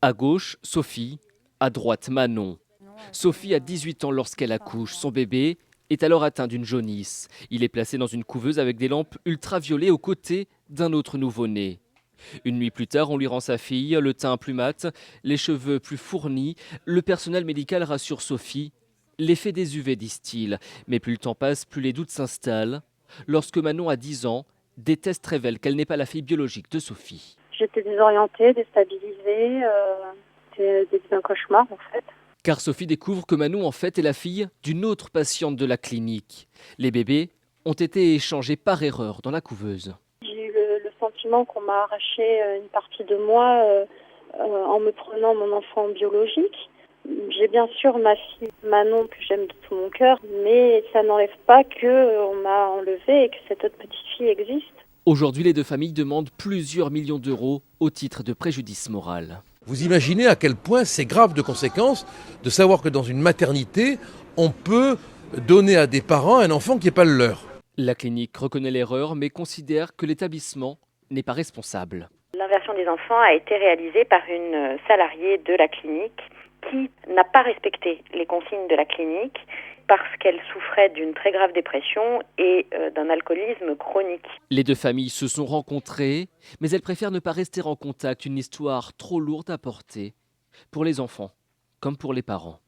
À gauche, Sophie, à droite, Manon. Sophie a 18 ans lorsqu'elle accouche. Son bébé est alors atteint d'une jaunisse. Il est placé dans une couveuse avec des lampes ultraviolets aux côtés d'un autre nouveau-né. Une nuit plus tard, on lui rend sa fille, le teint plus mat, les cheveux plus fournis. Le personnel médical rassure Sophie. L'effet des UV, disent-ils. Mais plus le temps passe, plus les doutes s'installent. Lorsque Manon a 10 ans, des tests révèlent qu'elle n'est pas la fille biologique de Sophie. J'étais désorientée, déstabilisée. C'était un cauchemar en fait. Car Sophie découvre que Manon, en fait, est la fille d'une autre patiente de la clinique. Les bébés ont été échangés par erreur dans la couveuse. J'ai eu le sentiment qu'on m'a arraché une partie de moi en me prenant mon enfant biologique. J'ai bien sûr ma fille Manon que j'aime de tout mon cœur, mais ça n'enlève pas qu'on m'a enlevée et que cette autre petite fille existe. Aujourd'hui, les deux familles demandent plusieurs millions d'euros au titre de préjudice moral. Vous imaginez à quel point c'est grave de conséquences de savoir que dans une maternité, on peut donner à des parents un enfant qui n'est pas le leur. La clinique reconnaît l'erreur mais considère que l'établissement n'est pas responsable. L'inversion des enfants a été réalisée par une salariée de la clinique qui n'a pas respecté les consignes de la clinique parce qu'elle souffrait d'une très grave dépression et d'un alcoolisme chronique. Les deux familles se sont rencontrées, mais elles préfèrent ne pas rester en contact, une histoire trop lourde à porter pour les enfants comme pour les parents.